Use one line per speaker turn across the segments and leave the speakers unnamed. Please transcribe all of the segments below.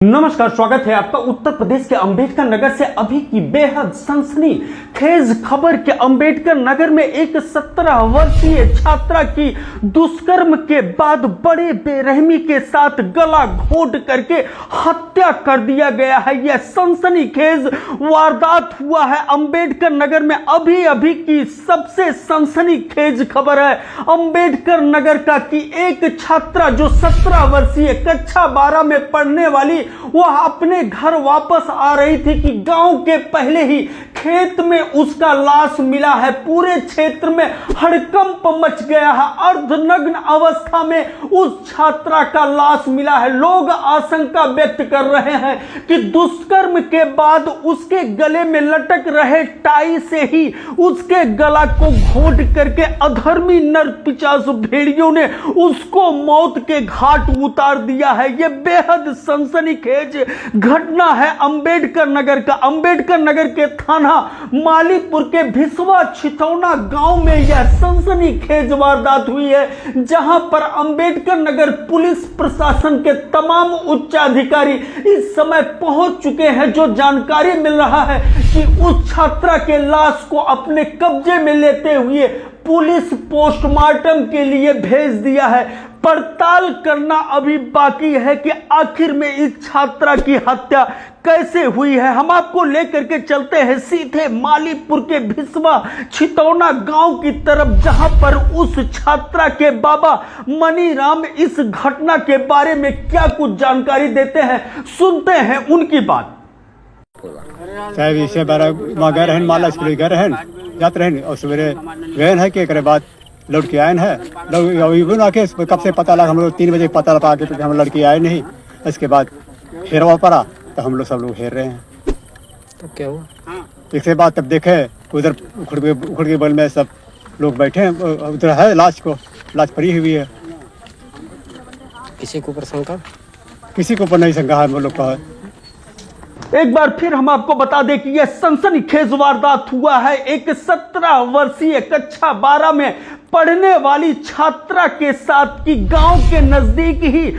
नमस्कार, स्वागत है आपका उत्तर प्रदेश के अंबेडकर नगर से अभी की बेहद सनसनीखेज खबर के अंबेडकर नगर में एक 17 वर्षीय छात्रा की दुष्कर्म के बाद बड़े बेरहमी के साथ गला घोंट करके हत्या कर दिया गया है। यह सनसनीखेज वारदात हुआ है अंबेडकर नगर में। अभी अभी की सबसे सनसनीखेज खबर है अंबेडकर नगर का कि एक छात्रा जो 17 वर्षीय कक्षा 12 में पढ़ने वाली वह अपने घर वापस आ रही थी कि गांव के पहले ही खेत में उसका लाश मिला है। पूरे क्षेत्र में हड़कंप मच गया है। अर्धनग्न अवस्था में उस छात्रा का लाश मिला है। लोग आशंका व्यक्त कर रहे हैं कि दुष्कर्म के बाद उसके गले में लटक रहे टाई से ही उसके गला को घोंट करके अधर्मी नरपिशाच भेड़ियों ने उसको मौत के घाट उतार दिया है। यह बेहद सनसनीखेज घटना है अंबेडकर नगर का। अंबेडकर नगर के थाना मालीपुर के भिसवा छितौना गांव में यह सनसनीखेज वारदात हुई है, जहां पर अंबेडकर नगर पुलिस प्रशासन के तमाम उच्चाधिकारी इस समय पहुंच चुके हैं। जो जानकारी मिल रहा है कि उस छात्रा के लाश को अपने कब्जे में लेते हुए पुलिस पोस्टमार्टम के लिए भेज दिया है। पड़ताल करना अभी बाकी है कि आखिर में इस छात्रा की हत्या कैसे हुई है। हम आपको लेकर के चलते हैं सीधे मालीपुर के भिसवा छितौना गांव की तरफ, जहां पर उस छात्रा के बाबा मनीराम इस घटना के बारे में क्या कुछ जानकारी देते हैं। सुनते हैं उनकी बात।
साहब इसे बारह वहाँ गए रहन माला स्कूल गए रहन जाते रहन और सवेरे गए है कि करे बाद लौट के आए हैं। लोग आके कब से पता लगा, हम लोग 3 बजे पता लगा के हम लड़के आए नहीं। इसके बाद हेरवा पड़ा तो हम लोग सब लोग हेर रहे हैं।
तो क्या हुआ?
इसके बाद तब देखे उधर उखड़ के बल में सब लोग बैठे हैं। उधर है लाश पड़ी हुई है।
किसी को ऊपर शंका?
किसी को ऊपर नहीं शंका है। हम लोग का
एक बार फिर हम आपको बता दें कि यह सनसनीखेज वारदात हुआ है एक 17 वर्षीय कक्षा 12 में पढ़ने वाली छात्रा के साथ कि गांव के नजदीक ही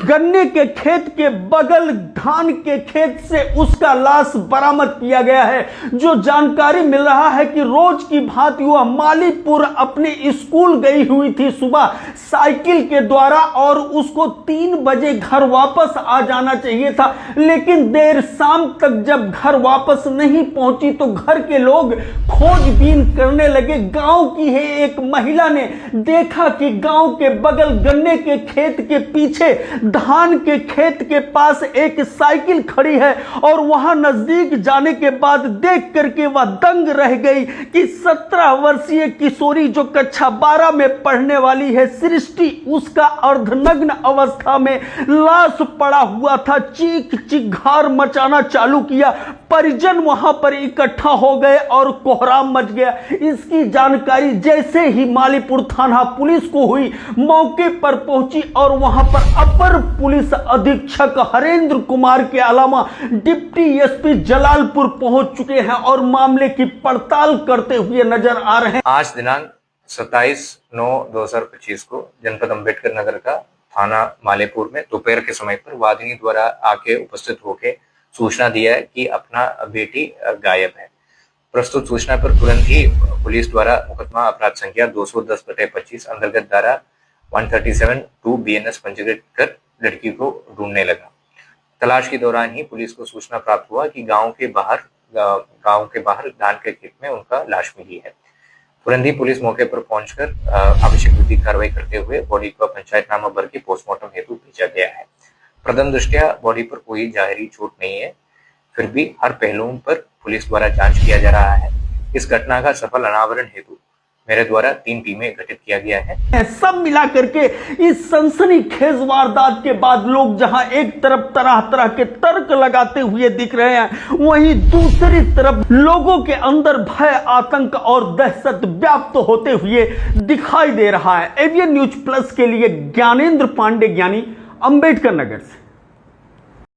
गन्ने के खेत के बगल धान के खेत से उसका लाश बरामद किया गया है। जो जानकारी मिल रहा है कि रोज की भांति वह मालीपुर अपने स्कूल गई हुई थी सुबह साइकिल के द्वारा और उसको 3 बजे घर वापस आ जाना चाहिए था, लेकिन देर शाम तक जब घर वापस नहीं पहुंची तो घर के लोग खोजबीन करने लगे। गांव की है एक महिला ने देखा कि गांव के बगल गन्ने के खेत के पीछे धान के खेत के पास एक साइकिल खड़ी है और वहां नजदीक जाने के बाद देख करके वह दंग रह गई कि 17 वर्षीय किशोरी जो कक्षा 12 में पढ़ने वाली है सृष्टि, उसका अर्धनग्न अवस्था में लाश पड़ा हुआ था। चीख चिघार मचाना चालू किया। परिजन वहां पर इकट्ठा हो गए और कोहराम मच गया। इसकी जानकारी जैसे ही मालीपुर थाना पुलिस को हुई, मौके पर पहुंची और वहां पर अपर पुलिस अधीक्षक हरेंद्र कुमार के अलावा डिप्टी एसपी जलालपुर पहुंच चुके हैं और मामले की पड़ताल करते हुए नजर आ रहे हैं।
आज दिनांक 27/9/2025 को जनपद अंबेडकर नगर का थाना मालेपुर में दोपहर के समय पर वादिनी द्वारा आके उपस्थित होकर सूचना दिया है कि अपना बेटी गायब है। प्रस्तुत सूचना पर तुरंत ही पुलिस द्वारा मुकदमा अपराध संख्या 210/25 अंतर्गत धारा 137(2) BNS पंजीकृत कर लड़की को ढूंढने लगा। तलाश के दौरान ही पुलिस को सूचना प्राप्त हुआ कि गांव के बाहर धान के खेत में उनका लाश मिली है। तुरंत ही पुलिस मौके पर पहुंचकर आवश्यक विधिक कार्रवाई करते हुए बॉडी को पंचायतनामा भर के पोस्टमार्टम हेतु भेजा गया है। प्रथम दृष्टया बॉडी पर कोई जाहिरी चोट नहीं है, फिर भी हर पहलुओं पर पुलिस द्वारा जांच किया जा रहा है। इस घटना का सफल अनावरण हेतु मेरे द्वारा 3 टीमें गठित किया गया है।
सब मिला करके इस सनसनीखेज वारदात के बाद लोग जहां एक तरफ तरह तरह के तर्क लगाते हुए दिख रहे हैं, वहीं दूसरी तरफ लोगों के अंदर भय, आतंक और दहशत व्याप्त होते हुए दिखाई दे रहा है। एवीएन न्यूज प्लस के लिए ज्ञानेंद्र पांडे ज्ञानी, अंबेडकर नगर से।